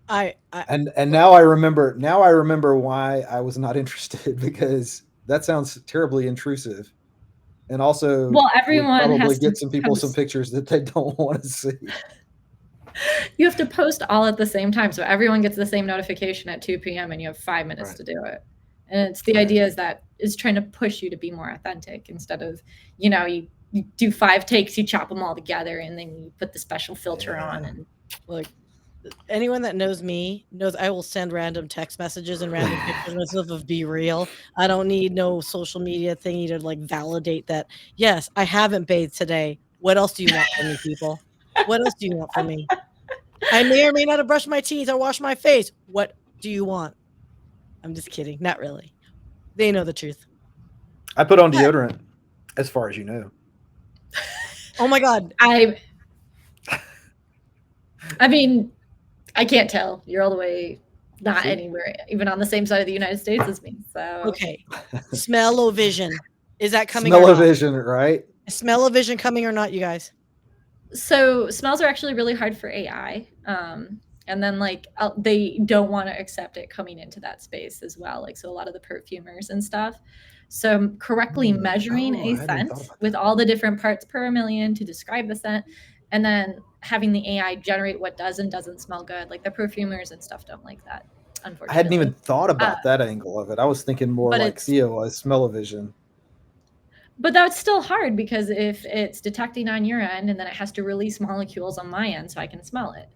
And now I remember why I was not interested, because that sounds terribly intrusive. And also, well, everyone probably has get some people some pictures that they don't want to see. You have to post all at the same time, so everyone gets the same notification at 2 p.m. and you have 5 minutes to do it. And it's the idea is trying to push you to be more authentic, instead of, you do 5 takes, you chop them all together, and then you put the special filter on. And like, anyone that knows me knows I will send random text messages and random pictures myself of Be Real. I don't need no social media thingy to like validate that. Yes, I haven't bathed today. What else do you want from me, people? What else do you want from me? I may or may not have brushed my teeth or washed my face. What do you want? I'm just kidding. Not really. They know the truth. I put on deodorant, as far as you know. Oh my God. I mean, I can't tell. You're all the way not anywhere, even on the same side of the United States as me. So okay. Smell-o-vision. Is that coming? Smell-o-vision, right? Is smell-o-vision coming or not, you guys? So smells are actually really hard for AI. And then they don't want to accept it coming into that space as well. Like, so a lot of the perfumers and stuff. So correctly measuring a scent with all the different parts per million to describe the scent, and then having the AI generate what does and doesn't smell good. Like the perfumers and stuff don't like that, unfortunately. I hadn't even thought about that angle of it. I was thinking more like Syya was smell-o-vision. But that's still hard, because if it's detecting on your end and then it has to release molecules on my end so I can smell it.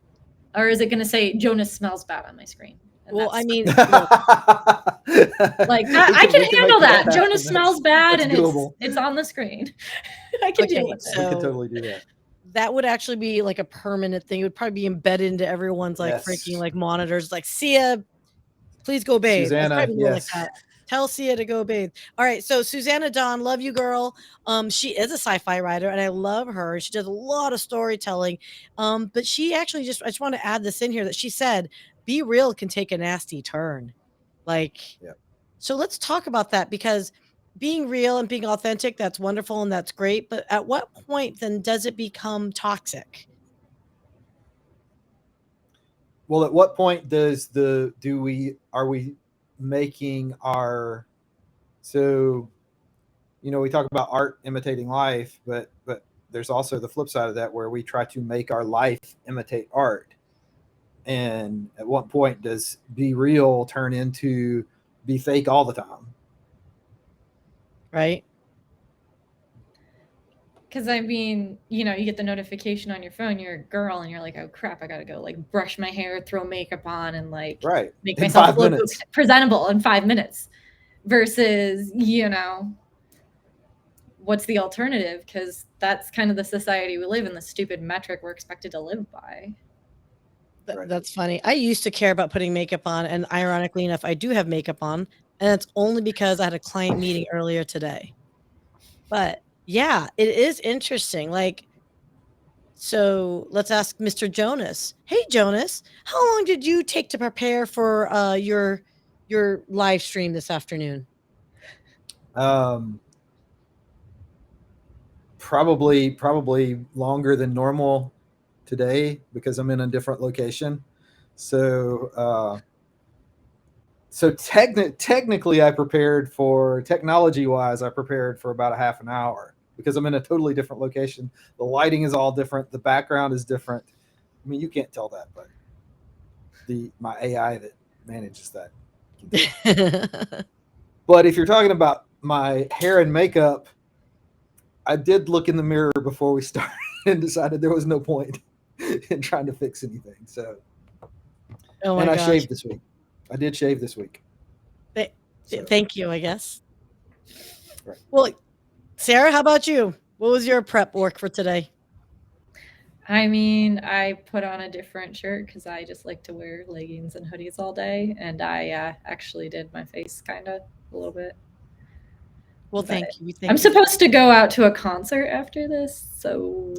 Or is it going to say Jonas smells bad on my screen? Well, I mean, like I can handle that. Jonas smells bad and it's on the screen. I can deal with it. We could totally do that. That would actually be like a permanent thing. It would probably be embedded into everyone's like freaking like monitors. Like, Syya, please go bathe. Susanna, like that. Tell Syya to go bathe. All right. So Susanna Dawn, love you, girl. She is a sci-fi writer and I love her. She does a lot of storytelling. But she actually I just want to add this in here, that she said, Be Real can take a nasty turn. Like, so let's talk about that, because being real and being authentic, that's wonderful and that's great. But at what point then does it become toxic? Well, at what point are we making we talk about art imitating life, but there's also the flip side of that where we try to make our life imitate art. And at what point does be real turn into be fake all the time? Right. Because I mean, you know, you get the notification on your phone, you're a girl, and you're like, oh crap, I gotta go like brush my hair, throw makeup on, and like Right. make In myself 5 look minutes. presentable in 5 minutes. Versus, you know, what's the alternative? Because that's kind of the society we live in, the stupid metric we're expected to live by. Right. That's funny. I used to care about putting makeup on, and ironically enough, I do have makeup on, and it's only because I had a client meeting earlier today. But yeah, it is interesting. Like, so let's ask Mr. Jonas. Hey, Jonas, how long did you take to prepare for your live stream this afternoon? Probably longer than normal today because I'm in a different location. So technically I prepared for technology-wise, I prepared for about a half an hour because I'm in a totally different location. The lighting is all different, the background is different. I mean, you can't tell that, but my AI that manages that can tell. But if you're talking about my hair and makeup, I did look in the mirror before we started and decided there was no point in trying to fix anything. So, Oh my and I gosh. shaved this week. I did shave this week. So, Thank you, I guess. right. Well, Sarah, how about you? What was your prep work for today? I mean, I put on a different shirt because I just like to wear leggings and hoodies all day, and I actually did my face kind of a little bit. Well, But thank you. I'm supposed to go out to a concert after this, so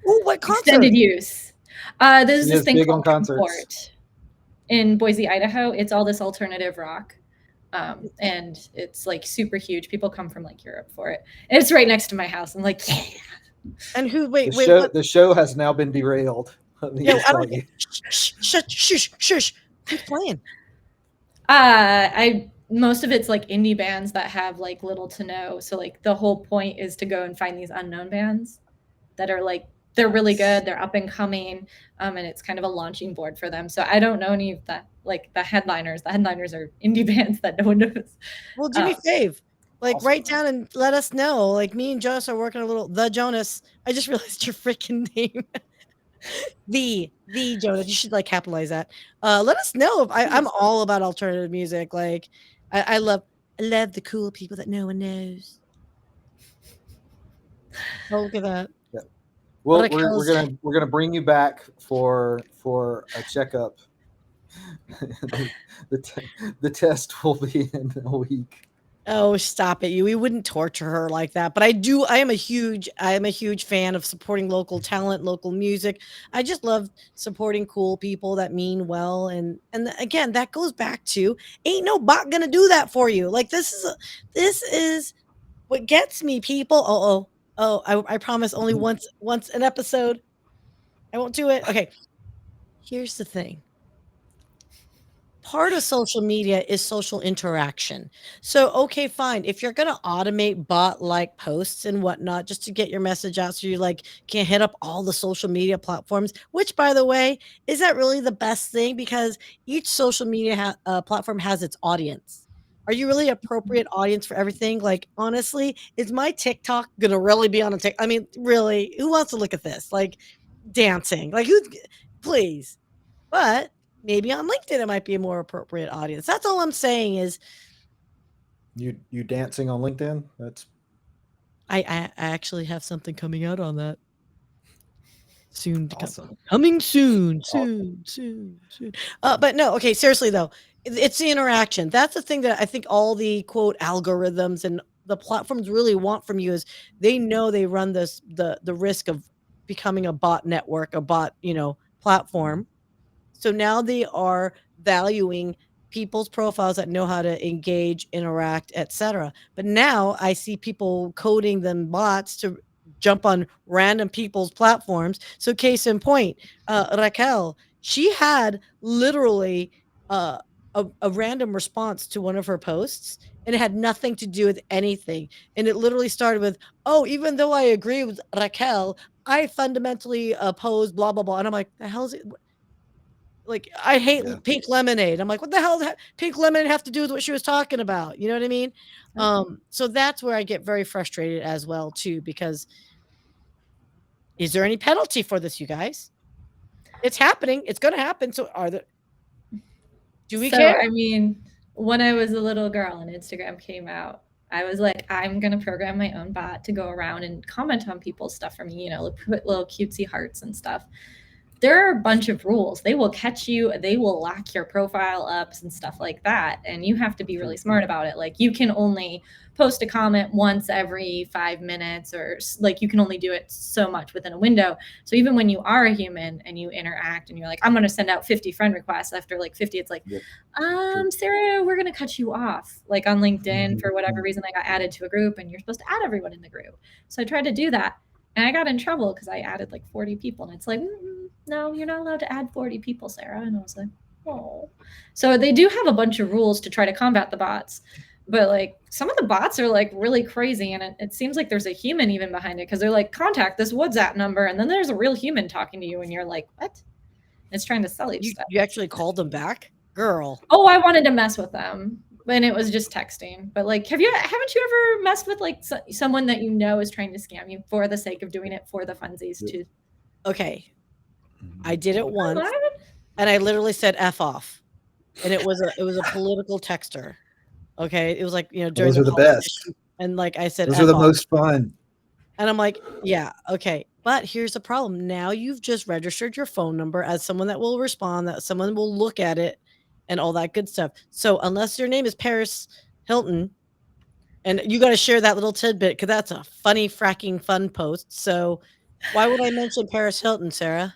Oh, what concert? extended use. There's this Sya's thing big on called concerts. Comport in Boise, Idaho. It's all this alternative rock. And it's like super huge. People come from like Europe for it. And it's right next to my house. I'm like, yeah. And who? Wait. The show has now been derailed. Let me just tell you. Shush. Who's playing? Most of it's like indie bands that have like little to no. So like the whole point is to go and find these unknown bands that are like they're really good, they're up and coming, and it's kind of a launching board for them. So I don't know any of that, like the headliners. The headliners are indie bands that no one knows. Well, do me a fave. Like, Awesome. write down and let us know. Like, me and Jonas are working a little. The Jonas. I just realized your freaking name. the Jonas. You should like capitalize that. Let us know. If I'm all about alternative music. Like, I love the cool people that no one knows. Oh, look at that. Yeah. Well, What a we're gonna bring you back for a checkup. the test will be in a week. Oh, stop it. We wouldn't torture her like that. But I am a huge fan of supporting local talent, local music. I just love supporting cool people that mean well. And again, that goes back to ain't no bot gonna do that for you. Like this is what gets me, people. I promise only once an episode. I won't do it. Okay. Here's the thing. Part of social media is social interaction. So, okay, fine. If you're going to automate bot like posts and whatnot just to get your message out so you like can hit up all the social media platforms, which by the way, is that really the best thing? Because each social media platform has its audience. Are you really appropriate audience for everything? Like, honestly, is my TikTok going to really be on a TikTok? I mean, really, who wants to look at this? Like, dancing. Like, please. But maybe on LinkedIn it might be a more appropriate audience. That's all I'm saying is you dancing on LinkedIn? That's I actually have something coming out on that. Soon to awesome. come. Coming soon. But no, okay, seriously though. It's the interaction. That's the thing that I think all the quote algorithms and the platforms really want from you is they know they run the risk of becoming a bot network, a bot, platform. So now they are valuing people's profiles that know how to engage, interact, etc. But now I see people coding them bots to jump on random people's platforms. So case in point, Raquel, she had literally a random response to one of her posts, and it had nothing to do with anything. And it literally started with, "Oh, even though I agree with Raquel, I fundamentally oppose blah blah blah." And I'm like, "The hell is it?" Like, I hate Yeah. pink lemonade. I'm like, what the hell does pink lemonade have to do with what she was talking about? You know what I mean? So that's where I get very frustrated as well too, because is there any penalty for this, you guys? It's happening. It's going to happen. So do we care? I mean, when I was a little girl and Instagram came out, I was like, I'm gonna program my own bot to go around and comment on people's stuff for me, put little cutesy hearts and stuff. There are a bunch of rules. They will catch you, they will lock your profile up and stuff like that. And you have to be really smart about it. Like, you can only post a comment once every 5 minutes, or like you can only do it so much within a window. So even when you are a human and you interact and you're like, I'm going to send out 50 friend requests, after like 50, it's like, Sarah, we're going to cut you off. Like on LinkedIn, for whatever reason, I got added to a group and you're supposed to add everyone in the group. So I tried to do that. And I got in trouble because I added like 40 people. And it's like, no, you're not allowed to add 40 people, Sarah. And I was like, oh. So they do have a bunch of rules to try to combat the bots. But like some of the bots are like really crazy. And it seems like there's a human even behind it, because they're like, contact this WhatsApp number. And then there's a real human talking to you. And you're like, what? It's trying to sell you stuff. You actually called them back? Girl. Oh, I wanted to mess with them. And it was just texting. But like, haven't you ever messed with like someone that you know is trying to scam you for the sake of doing it for the funsies too? Okay. I did it once, and I literally said F off. And it was a political texter. Okay. It was like, during Those are the best. And like I said, those F are the off. most fun. And I'm like, yeah, okay. But here's the problem. Now you've just registered your phone number as someone that will respond, that someone will look at it and all that good stuff. So unless your name is Paris Hilton, and you got to share that little tidbit, because that's a funny fracking fun post. So why would I mention Paris Hilton, Sarah?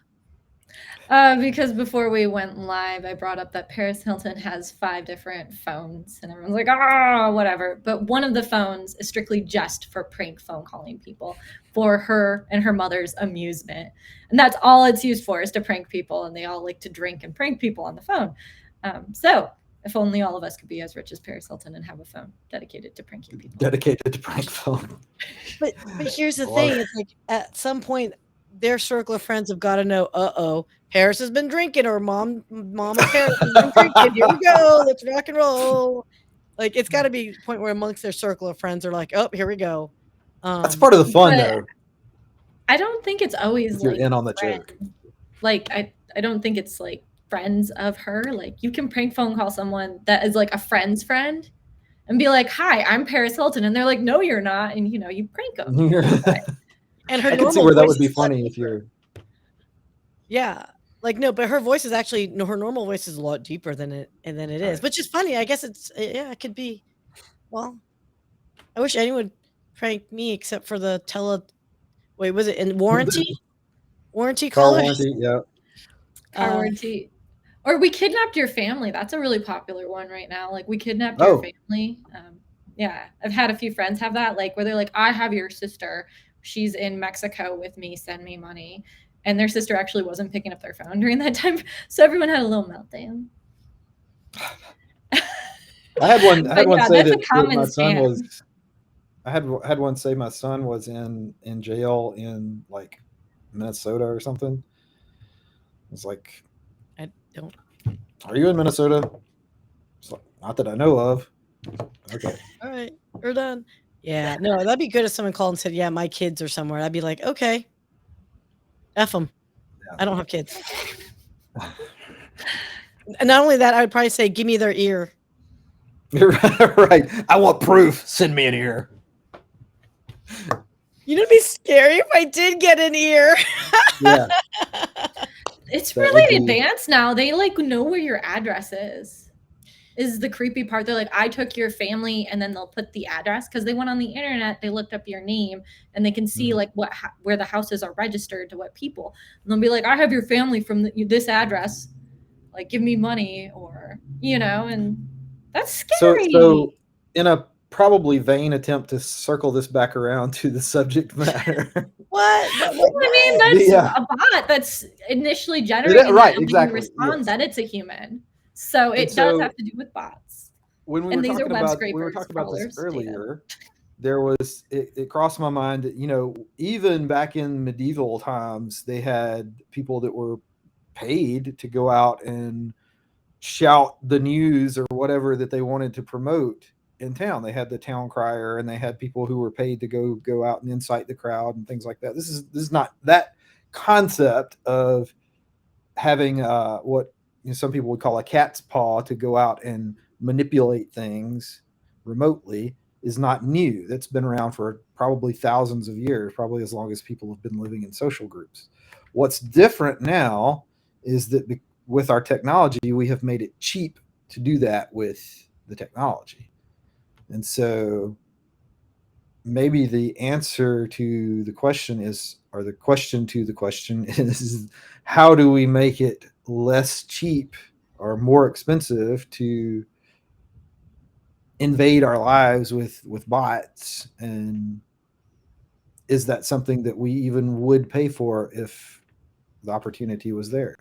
Because before we went live, I brought up that Paris Hilton has 5 different phones, and everyone's like, whatever. But one of the phones is strictly just for prank phone calling people, for her and her mother's amusement. And that's all it's used for, is to prank people. And they all like to drink and prank people on the phone. So if only all of us could be as rich as Paris Hilton and have a phone dedicated to pranking people. Dedicated to prank phone. But here's the thing. It's like, at some point, their circle of friends have got to know, Paris has been drinking, or mom of Paris has been drinking. Here we go. Let's rock and roll. Like, it's got to be a point where amongst their circle of friends are like, oh, here we go. That's part of the fun, though. I don't think it's always if you're like in on the friends. joke. Like, I don't think it's like friends of her. Like, you can prank phone call someone that is like a friend's friend and be like, hi, I'm Paris Hilton. And they're like, no, you're not. And, you prank them. And her I can see where that would be funny if you're. Yeah. Like, no, but her voice is actually, her normal voice is a lot deeper than it is, which is funny. I guess it could be, well, I wish anyone would prank me except for the wait, was it in warranty? Warranty Car callers? warranty, yeah. Car warranty. Or we kidnapped your family. That's a really popular one right now. Like, we kidnapped your family. Yeah. I've had a few friends have that, like, where they're like, I have your sister. She's in Mexico with me. Send me money. And their sister actually wasn't picking up their phone during that time. So everyone had a little meltdown. I had one say that my son scam. was. I had one say my son was in jail in like Minnesota or something. It's like, I don't. Are you in Minnesota? It's like, not that I know of. Okay. All right, we're done. Yeah, no, that'd be good if someone called and said, yeah, my kids are somewhere. I'd be like, okay. F them. Yeah. I don't have kids. And not only that, I would probably say, give me their ear. You're right. I want proof. Send me an ear. You know, it'd be scary if I did get an ear. Yeah. It's really advanced now. They like know where your address is the creepy part. They're like, I took your family, and then they'll put the address, because they went on the internet, they looked up your name, and they can see like where the houses are registered to what people. And they'll be like, I have your family from this address. Like, give me money, or and that's scary. So in a probably vain attempt to circle this back around to the subject matter. What? I mean, that's a bot that's initially generated, right? and Exactly. When you respond, that it's a human. So it does have to do with bots. when we And were these are talking web about scrapers, this crawlers, data. earlier, there was it crossed my mind that, you know, even back in medieval times, they had people that were paid to go out and shout the news or whatever that they wanted to promote in town. They had the town crier, and they had people who were paid to go out and incite the crowd and things like that. This is not that concept of having what, you know, some people would call a cat's paw to go out and manipulate things remotely is not new. That's been around for probably thousands of years, probably as long as people have been living in social groups. What's different now is that with our technology, we have made it cheap to do that with the technology. And so maybe the answer to the question is, or the question to the question is, how do we make it less cheap or more expensive to invade our lives with bots? And is that something that we even would pay for if the opportunity was there?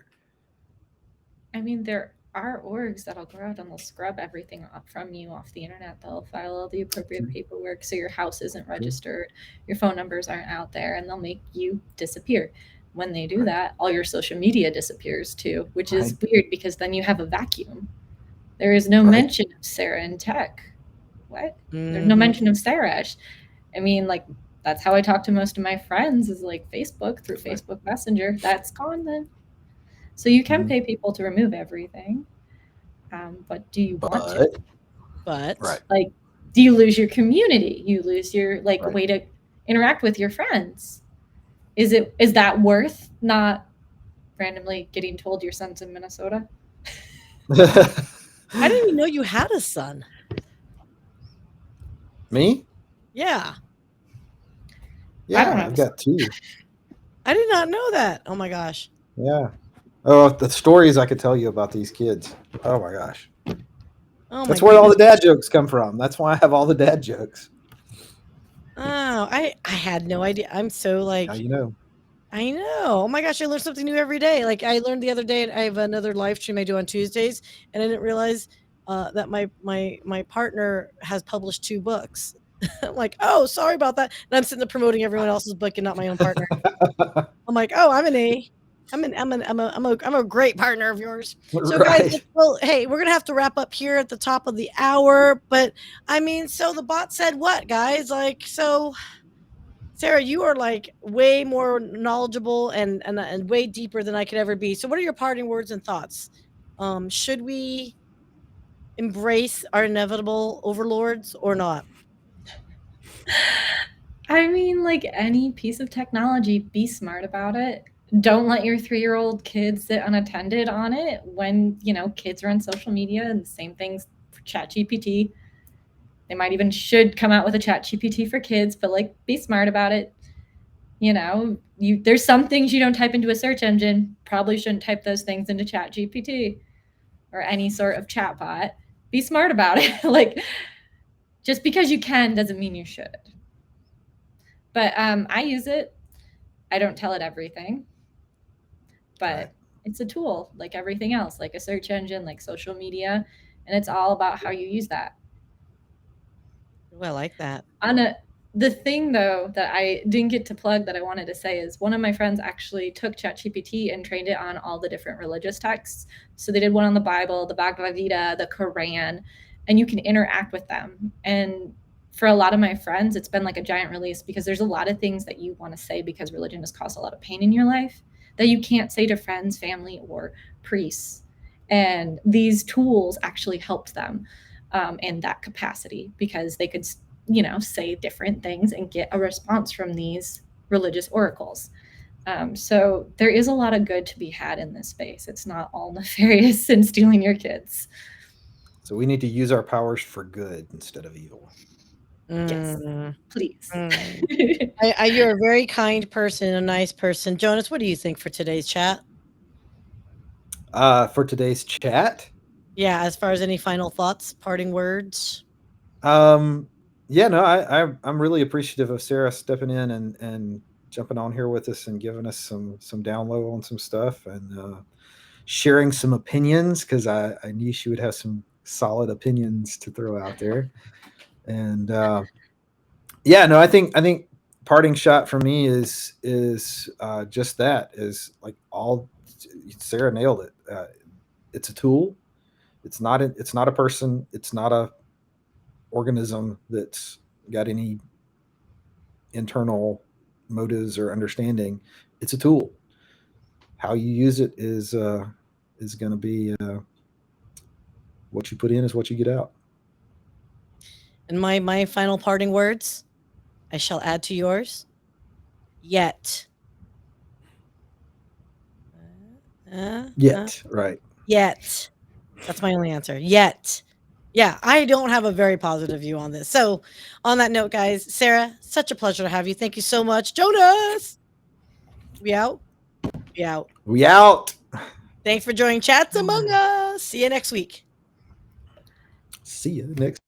I mean, there are orgs that'll go out and they'll scrub everything from you off the internet. They'll file all the appropriate paperwork so your house isn't registered, your phone numbers aren't out there, and they'll make you disappear. When they do that, all your social media disappears too, which is weird because then you have a vacuum. There is no mention of Sarah in tech. What? There's no mention of Sarah. I mean, like, that's how I talk to most of my friends, is like Facebook, through Facebook Messenger. That's gone then. So you can pay people to remove everything, but do you want to? But like, do you lose your community? You lose your way to interact with your friends. Is that worth not randomly getting told your son's in Minnesota? I didn't even know you had a son. Me? Yeah. I don't I've got two. I did not know that. Oh my gosh. Yeah. Oh, the stories I could tell you about these kids. Oh my gosh. That's where all the dad jokes come from. That's why I have all the dad jokes. Oh, I had no idea. I'm so like, now you know. I know. Oh my gosh, I learn something new every day. Like I learned the other day, I have another live stream I do on Tuesdays, and I didn't realize that my partner has published 2 books. I'm like, oh, sorry about that. And I'm sitting there promoting everyone else's book and not my own partner. I'm like, oh, I'm a great partner of yours. So guys, well, hey, we're gonna have to wrap up here at the top of the hour. But I mean, so the bot said what, guys? Like, so Sarah, you are like way more knowledgeable and way deeper than I could ever be. So what are your parting words and thoughts? Should we embrace our inevitable overlords or not? I mean, like any piece of technology, be smart about it. Don't let your 3-year-old kids sit unattended on it when, kids are on social media, and the same things for ChatGPT. They might even should come out with a ChatGPT for kids, but like be smart about it. There's some things you don't type into a search engine. Probably shouldn't type those things into ChatGPT or any sort of chatbot. Be smart about it. Like, just because you can doesn't mean you should. But I use it. I don't tell it everything, but it's a tool like everything else, like a search engine, like social media, and it's all about how you use that. Well, I like that. The thing, though, that I didn't get to plug that I wanted to say is one of my friends actually took ChatGPT and trained it on all the different religious texts. So they did one on the Bible, the Bhagavad Gita, the Quran, and you can interact with them. And for a lot of my friends, it's been like a giant release, because there's a lot of things that you want to say because religion has caused a lot of pain in your life that you can't say to friends, family, or priests. And these tools actually helped them in that capacity, because they could say different things and get a response from these religious oracles. So there is a lot of good to be had in this space. It's not all nefarious and stealing your kids. So we need to use our powers for good instead of evil. Yes, please. You're a very kind person, a nice person. Jonas, what do you think for today's chat? For today's chat? Yeah, as far as any final thoughts, parting words? Yeah, no, I'm really appreciative of Sarah stepping in and jumping on here with us and giving us some down low on some stuff, and sharing some opinions, because I knew she would have some solid opinions to throw out there. And yeah, no, I think parting shot for me is just that, is like all Sarah nailed it. It's a tool. It's not a person. It's not a organism that's got any internal motives or understanding. It's a tool. How you use it is going to be what you put in is what you get out. And my final parting words, I shall add to yours. Yet. Right. Yet. That's my only answer. Yet. Yeah, I don't have a very positive view on this. So, on that note, guys, Sarah, such a pleasure to have you. Thank you so much. Jonas, we out. We out. We out. Thanks for joining Chats Among Us. See you next week. See you next